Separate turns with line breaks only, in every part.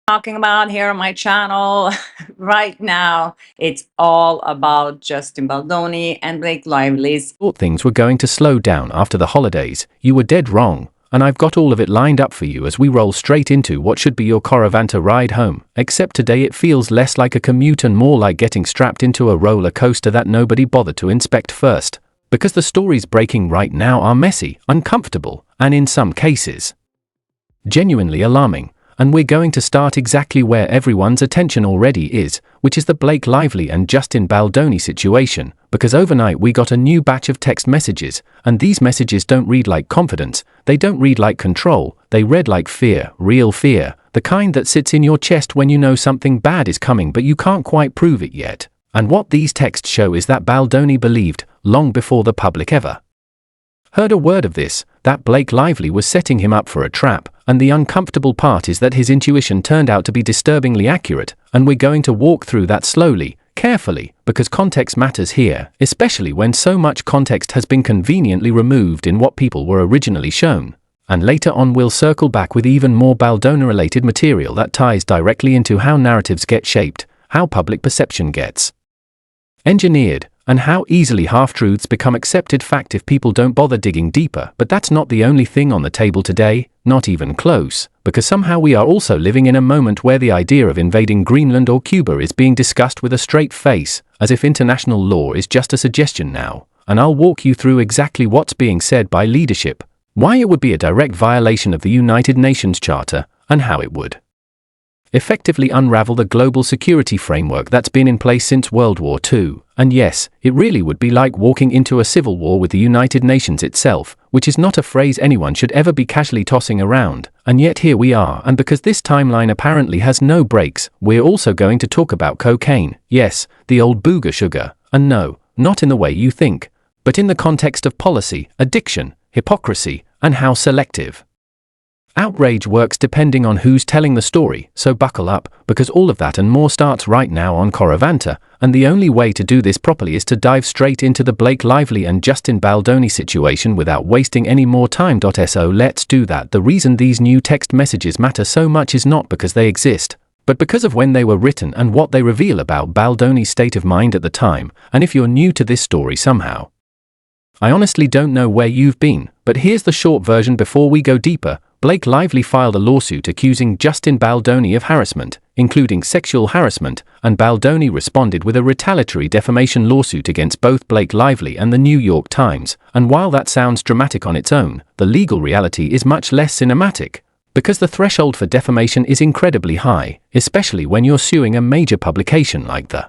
Talking about here on my channel right now. It's all about Justin Baldoni and Blake Lively's.
Thought things were going to slow down after the holidays. You were dead wrong, and I've got all of it lined up for you as we roll straight into what should be your Coravanta ride home, except today it feels less like a commute and more like getting strapped into a roller coaster that nobody bothered to inspect first, because the stories breaking right now are messy, uncomfortable, and in some cases, genuinely alarming. And we're going to start exactly where everyone's attention already is, which is the Blake Lively and Justin Baldoni situation, because overnight we got a new batch of text messages, and these messages don't read like confidence, they don't read like control, they read like fear, real fear, the kind that sits in your chest when you know something bad is coming but you can't quite prove it yet. And what these texts show is that Baldoni believed, long before the public ever heard a word of this, that Blake Lively was setting him up for a trap, and the uncomfortable part is that his intuition turned out to be disturbingly accurate, and we're going to walk through that slowly, carefully, because context matters here, especially when so much context has been conveniently removed in what people were originally shown. And later on we'll circle back with even more Baldoni-related material that ties directly into how narratives get shaped, how public perception gets engineered, and how easily half-truths become accepted fact if people don't bother digging deeper. But that's not the only thing on the table today, not even close, because somehow we are also living in a moment where the idea of invading Greenland or Cuba is being discussed with a straight face, as if international law is just a suggestion now. And I'll walk you through exactly what's being said by leadership, why it would be a direct violation of the United Nations Charter, and how it would effectively unravel the global security framework that's been in place since World War II. And yes, it really would be like walking into a civil war with the United Nations itself, which is not a phrase anyone should ever be casually tossing around. And yet here we are, and because this timeline apparently has no breaks, we're also going to talk about cocaine. Yes, the old booger sugar. And no, not in the way you think, but in the context of policy, addiction, hypocrisy, and how selective outrage works depending on who's telling the story. So buckle up, because all of that and more starts right now on Coravanta, and the only way to do this properly is to dive straight into the Blake Lively and Justin Baldoni situation without wasting any more time. So let's do that. The reason these new text messages matter so much is not because they exist, but because of when they were written and what they reveal about Baldoni's state of mind at the time. And if you're new to this story somehow, I honestly don't know where you've been, but here's the short version before we go deeper. Blake Lively filed a lawsuit accusing Justin Baldoni of harassment, including sexual harassment, and Baldoni responded with a retaliatory defamation lawsuit against both Blake Lively and the New York Times. And while that sounds dramatic on its own, the legal reality is much less cinematic, because the threshold for defamation is incredibly high, especially when you're suing a major publication like the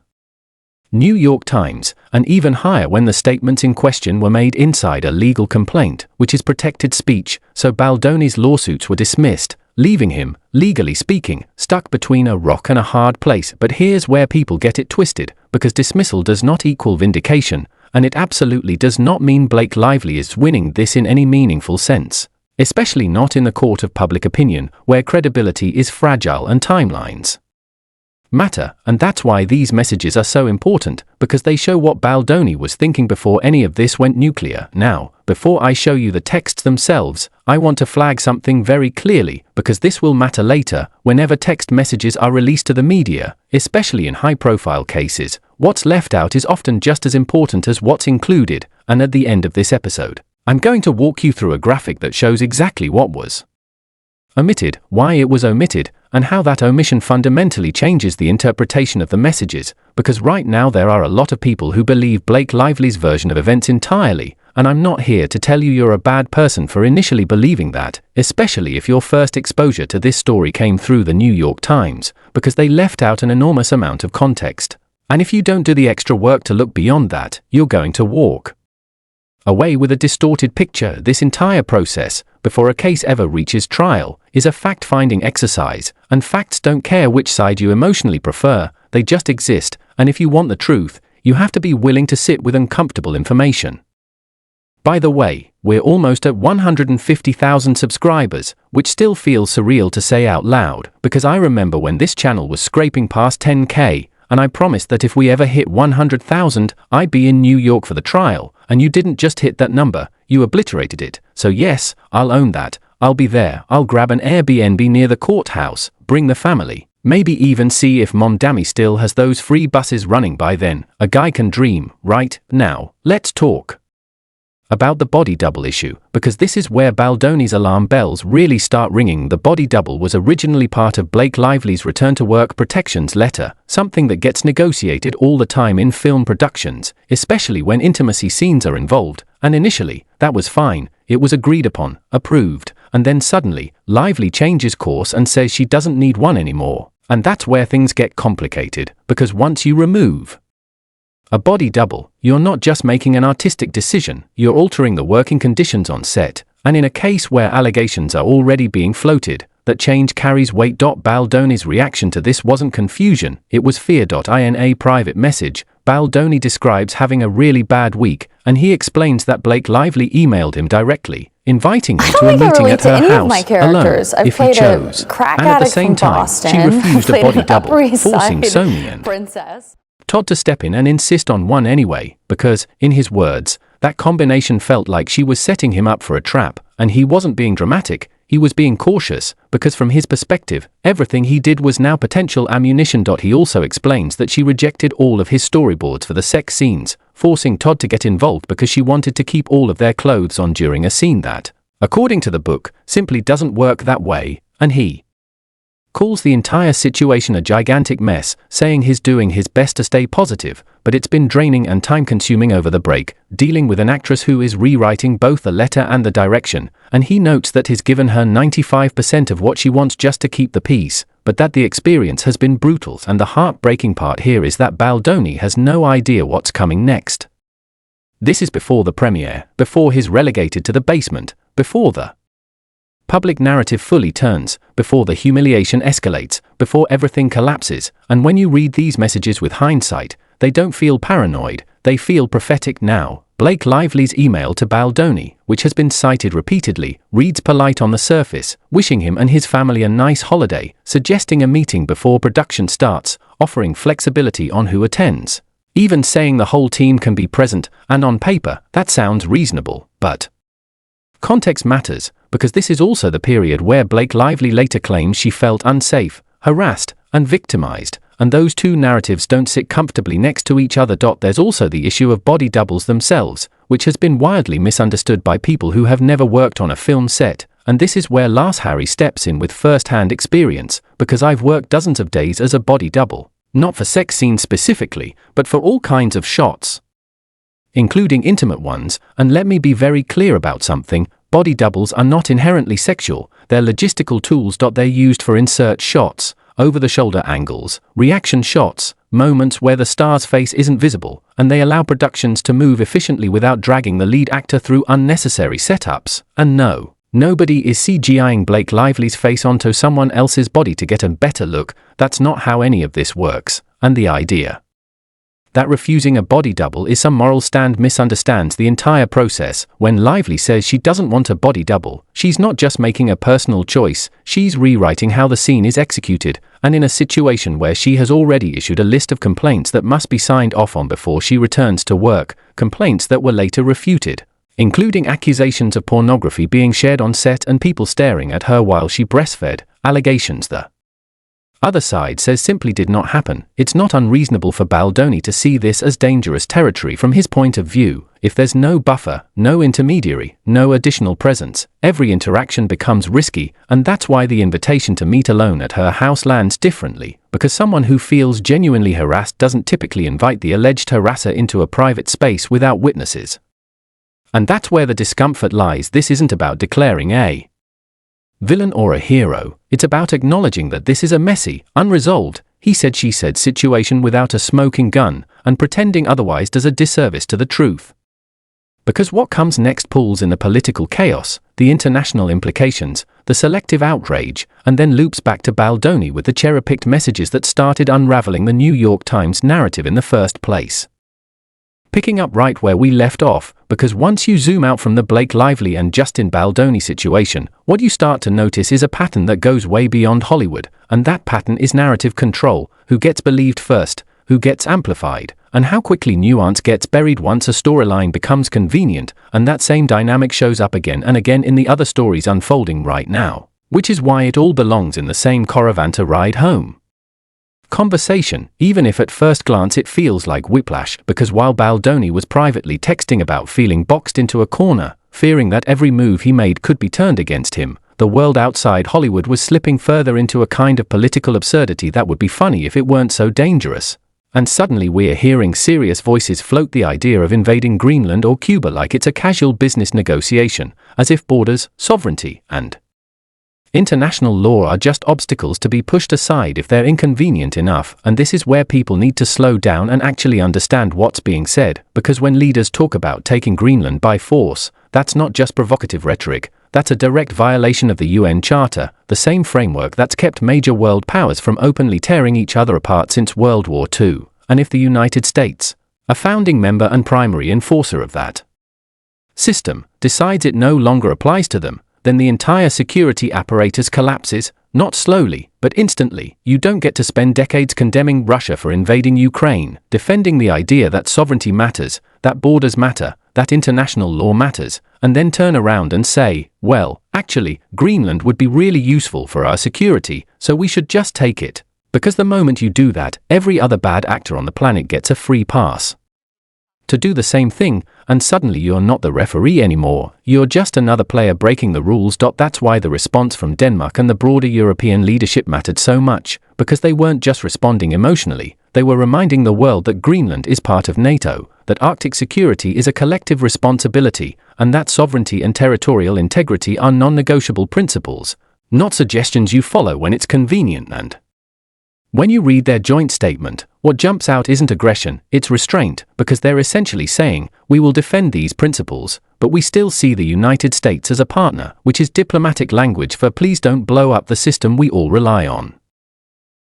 New York Times, and even higher when the statements in question were made inside a legal complaint, which is protected speech. So Baldoni's lawsuits were dismissed, leaving him, legally speaking, stuck between a rock and a hard place. But here's where people get it twisted, because dismissal does not equal vindication, and it absolutely does not mean Blake Lively is winning this in any meaningful sense, especially not in the court of public opinion, where credibility is fragile and timelines matter. And that's why these messages are so important, because they show what Baldoni was thinking before any of this went nuclear. Now, before I show you the texts themselves, I want to flag something very clearly, because this will matter later. Whenever text messages are released to the media, especially in high-profile cases, what's left out is often just as important as what's included. And at the end of this episode, I'm going to walk you through a graphic that shows exactly what was omitted, why it was omitted, and how that omission fundamentally changes the interpretation of the messages, because right now there are a lot of people who believe Blake Lively's version of events entirely, and I'm not here to tell you you're a bad person for initially believing that, especially if your first exposure to this story came through the New York Times, because they left out an enormous amount of context. And if you don't do the extra work to look beyond that, you're going to walk away with a distorted picture. This entire process, before a case ever reaches trial, is a fact-finding exercise, and facts don't care which side you emotionally prefer, they just exist. And if you want the truth, you have to be willing to sit with uncomfortable information. By the way, we're almost at 150,000 subscribers, which still feels surreal to say out loud, because I remember when this channel was scraping past 10K, and I promised that if we ever hit 100,000, I'd be in New York for the trial, and you didn't just hit that number, you obliterated it. So yes, I'll own that. I'll be there. I'll grab an Airbnb near the courthouse, bring the family, Maybe even see if Mom Dammy still has those free buses running by then. A guy can dream, right? Now, let's talk about the body double issue, because this is where Baldoni's alarm bells really start ringing. The body double was originally part of Blake Lively's return to work protections letter, something that gets negotiated all the time in film productions, especially when intimacy scenes are involved, and initially, that was fine, it was agreed upon, approved, and then suddenly, Lively changes course and says she doesn't need one anymore, and that's where things get complicated, because once you remove a body double, you're not just making an artistic decision, you're altering the working conditions on set, and in a case where allegations are already being floated, that change carries weight. Baldoni's reaction to this wasn't confusion, it was fear. In a private message, Baldoni describes having a really bad week, and he explains that Blake Lively emailed him directly, inviting him to a meeting at her house, alone, if he chose, and at the same time, she refused a body double, forcing Sony and Todd to step in and insist on one anyway, because, in his words, that combination felt like she was setting him up for a trap, and he wasn't being dramatic, he was being cautious, because from his perspective, everything he did was now potential ammunition. He also explains that she rejected all of his storyboards for the sex scenes, forcing Todd to get involved because she wanted to keep all of their clothes on during a scene that, according to the book, simply doesn't work that way, and he calls the entire situation a gigantic mess, saying he's doing his best to stay positive, but it's been draining and time-consuming over the break, dealing with an actress who is rewriting both the letter and the direction, and he notes that he's given her 95% of what she wants just to keep the peace, but that the experience has been brutal, and the heartbreaking part here is that Baldoni has no idea what's coming next. This is before the premiere, before he's relegated to the basement, before the public narrative fully turns, before the humiliation escalates, before everything collapses, and when you read these messages with hindsight, they don't feel paranoid, they feel prophetic now. Blake Lively's email to Baldoni, which has been cited repeatedly, reads polite on the surface, wishing him and his family a nice holiday, suggesting a meeting before production starts, offering flexibility on who attends, even saying the whole team can be present, and on paper, that sounds reasonable, but context matters, because this is also the period where Blake Lively later claims she felt unsafe, harassed, and victimized, and those two narratives don't sit comfortably next to each other. There's also the issue of body doubles themselves, which has been wildly misunderstood by people who have never worked on a film set, and this is where Lars Harry steps in with first-hand experience, because I've worked dozens of days as a body double, not for sex scenes specifically, but for all kinds of shots, including intimate ones, and let me be very clear about something, body doubles are not inherently sexual, they're logistical tools. They're used for insert shots, over-the-shoulder angles, reaction shots, moments where the star's face isn't visible, and they allow productions to move efficiently without dragging the lead actor through unnecessary setups. And no, nobody is CGIing Blake Lively's face onto someone else's body to get a better look, that's not how any of this works, and the idea that refusing a body double is some moral stand misunderstands the entire process. When Lively says she doesn't want a body double, she's not just making a personal choice, she's rewriting how the scene is executed, and in a situation where she has already issued a list of complaints that must be signed off on before she returns to work, complaints that were later refuted, including accusations of pornography being shared on set and people staring at her while she breastfed, allegations the other side says simply did not happen. It's not unreasonable for Baldoni to see this as dangerous territory from his point of view. If there's no buffer, no intermediary, no additional presence, every interaction becomes risky, and that's why the invitation to meet alone at her house lands differently, because someone who feels genuinely harassed doesn't typically invite the alleged harasser into a private space without witnesses. And that's where the discomfort lies. This isn't about declaring a villain or a hero, it's about acknowledging that this is a messy, unresolved, he said she said situation without a smoking gun, and pretending otherwise does a disservice to the truth. Because what comes next pulls in the political chaos, the international implications, the selective outrage, and then loops back to Baldoni with the cherry-picked messages that started unraveling the New York Times narrative in the first place. Picking up right where we left off, because once you zoom out from the Blake Lively and Justin Baldoni situation, what you start to notice is a pattern that goes way beyond Hollywood, and that pattern is narrative control, who gets believed first, who gets amplified, and how quickly nuance gets buried once a storyline becomes convenient, and that same dynamic shows up again and again in the other stories unfolding right now, which is why it all belongs in the same Coravanta ride home. conversation, even if at first glance it feels like whiplash, because while Baldoni was privately texting about feeling boxed into a corner, fearing that every move he made could be turned against him, the world outside Hollywood was slipping further into a kind of political absurdity that would be funny if it weren't so dangerous. And suddenly we're hearing serious voices float the idea of invading Greenland or Cuba like it's a casual business negotiation, as if borders, sovereignty, and international law are just obstacles to be pushed aside if they're inconvenient enough. And this is where people need to slow down and actually understand what's being said, because when leaders talk about taking Greenland by force, that's not just provocative rhetoric, that's a direct violation of the UN Charter, the same framework that's kept major world powers from openly tearing each other apart since World War II. And if the United States, a founding member and primary enforcer of that system, decides it no longer applies to them, then the entire security apparatus collapses, not slowly, but instantly. You don't get to spend decades condemning Russia for invading Ukraine, defending the idea that sovereignty matters, that borders matter, that international law matters, and then turn around and say, well, actually, Greenland would be really useful for our security, so we should just take it. Because the moment you do that, every other bad actor on the planet gets a free pass to do the same thing, and suddenly you're not the referee anymore, you're just another player breaking the rules. That's why the response from Denmark and the broader European leadership mattered so much, because they weren't just responding emotionally, they were reminding the world that Greenland is part of NATO, that Arctic security is a collective responsibility, and that sovereignty and territorial integrity are non-negotiable principles, not suggestions you follow when it's convenient. And when you read their joint statement, what jumps out isn't aggression, it's restraint, because they're essentially saying, we will defend these principles, but we still see the United States as a partner, which is diplomatic language for please don't blow up the system we all rely on.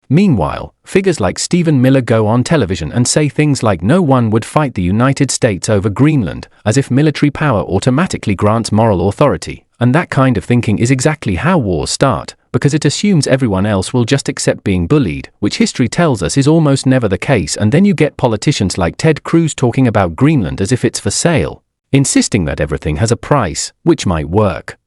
Meanwhile, figures like Stephen Miller go on television and say things like no one would fight the United States over Greenland, as if military power automatically grants moral authority, and that kind of thinking is exactly how wars start, because it assumes everyone else will just accept being bullied, which history tells us is almost never the case. And then you get politicians like Ted Cruz talking about Greenland as if it's for sale, insisting that everything has a price, which might work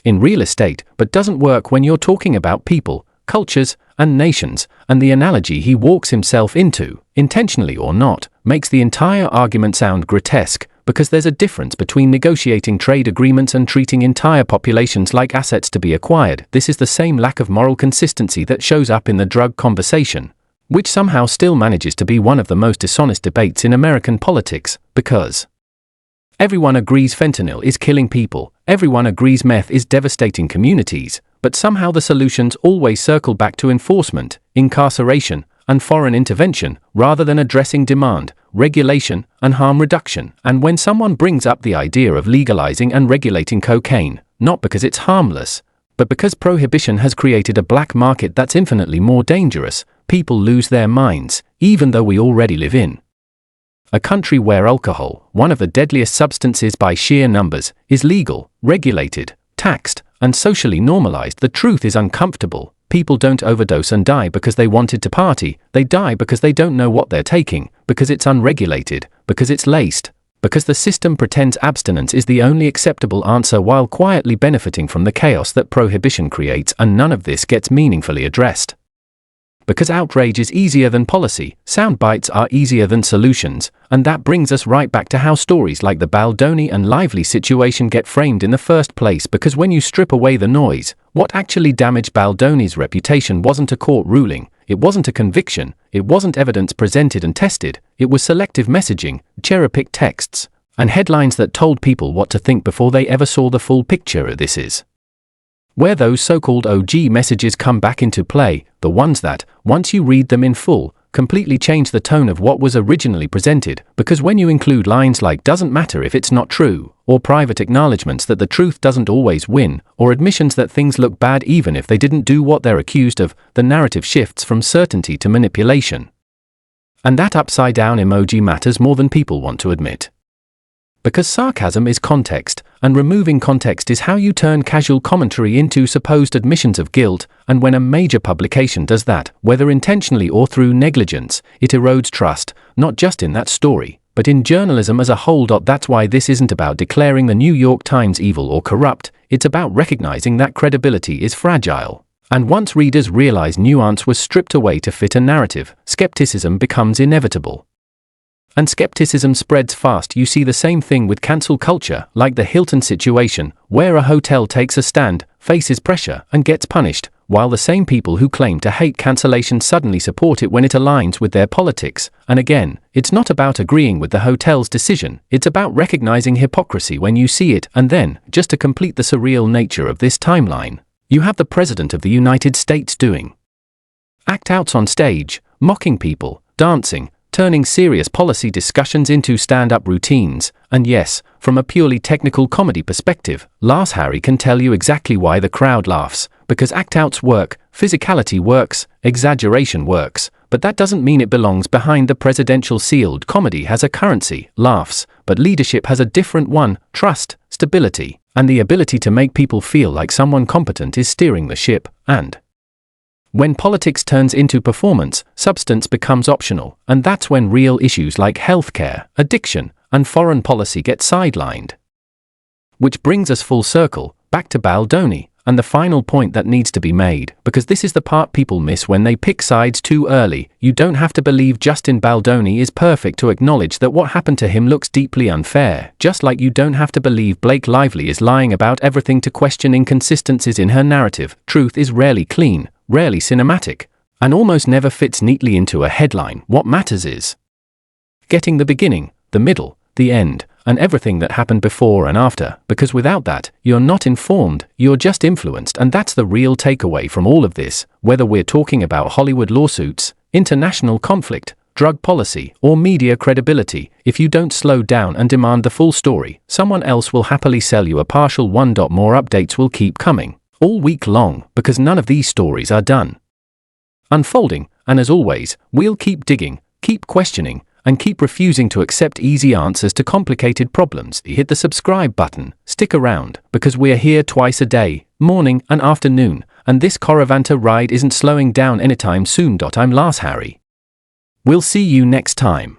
in real estate, but doesn't work when you're talking about people, cultures, and nations. And the analogy he walks himself into, intentionally or not, makes the entire argument sound grotesque, because there's a difference between negotiating trade agreements and treating entire populations like assets to be acquired. This is the same lack of moral consistency that shows up in the drug conversation, which somehow still manages to be one of the most dishonest debates in American politics, because everyone agrees fentanyl is killing people, everyone agrees meth is devastating communities, but somehow the solutions always circle back to enforcement, incarceration, and foreign intervention, rather than addressing demand, regulation, and harm reduction. And when someone brings up the idea of legalizing and regulating cocaine, not because it's harmless, but because prohibition has created a black market that's infinitely more dangerous, people lose their minds, even though we already live in a country where alcohol, one of the deadliest substances by sheer numbers, is legal, regulated, taxed, and socially normalized. The truth is uncomfortable. People don't overdose and die because they wanted to party, they die because they don't know what they're taking, because it's unregulated, because it's laced, because the system pretends abstinence is the only acceptable answer while quietly benefiting from the chaos that prohibition creates, and none of this gets meaningfully addressed. Because outrage is easier than policy, sound bites are easier than solutions, and that brings us right back to how stories like the Baldoni and Lively situation get framed in the first place. Because when you strip away the noise, what actually damaged Baldoni's reputation wasn't a court ruling, it wasn't a conviction, it wasn't evidence presented and tested, it was selective messaging, cherry-picked texts, and headlines that told people what to think before they ever saw the full picture. This is where those so-called OG messages come back into play, the ones that, once you read them in full, completely change the tone of what was originally presented. Because when you include lines like "doesn't matter if it's not true," or private acknowledgements that the truth doesn't always win, or admissions that things look bad even if they didn't do what they're accused of, the narrative shifts from certainty to manipulation. And that upside-down emoji matters more than people want to admit. Because sarcasm is context, and removing context is how you turn casual commentary into supposed admissions of guilt, and when a major publication does that, whether intentionally or through negligence, it erodes trust, not just in that story, but in journalism as a whole. That's why this isn't about declaring the New York Times evil or corrupt, it's about recognizing that credibility is fragile. And once readers realize nuance was stripped away to fit a narrative, skepticism becomes inevitable. And skepticism spreads fast. You see the same thing with cancel culture, like the Hilton situation, where a hotel takes a stand, faces pressure, and gets punished, while the same people who claim to hate cancellation suddenly support it when it aligns with their politics. And again, it's not about agreeing with the hotel's decision, it's about recognizing hypocrisy when you see it. And then, just to complete the surreal nature of this timeline, you have the President of the United States doing act-outs on stage, mocking people, dancing, turning serious policy discussions into stand-up routines. And yes, from a purely technical comedy perspective, Lars Harry can tell you exactly why the crowd laughs, because act-outs work, physicality works, exaggeration works, but that doesn't mean it belongs behind the presidential shield. Comedy has a currency, laughs, but leadership has a different one, trust, stability, and the ability to make people feel like someone competent is steering the ship. And when politics turns into performance, substance becomes optional, and that's when real issues like healthcare, addiction, and foreign policy get sidelined. Which brings us full circle, back to Baldoni, and the final point that needs to be made, because this is the part people miss when they pick sides too early. You don't have to believe Justin Baldoni is perfect to acknowledge that what happened to him looks deeply unfair, just like you don't have to believe Blake Lively is lying about everything to question inconsistencies in her narrative. Truth is rarely clean, rarely cinematic, and almost never fits neatly into a headline. What matters is getting the beginning, the middle, the end, and everything that happened before and after, because without that, you're not informed, you're just influenced. And that's the real takeaway from all of this, whether we're talking about Hollywood lawsuits, international conflict, drug policy, or media credibility. If you don't slow down and demand the full story, someone else will happily sell you a partial one. More updates will keep coming all week long, because none of these stories are done unfolding, and as always, we'll keep digging, keep questioning, and keep refusing to accept easy answers to complicated problems. Hit the subscribe button, stick around, because we're here twice a day, morning and afternoon, and this Coravanta ride isn't slowing down anytime soon. I'm Lars Harry. We'll see you next time.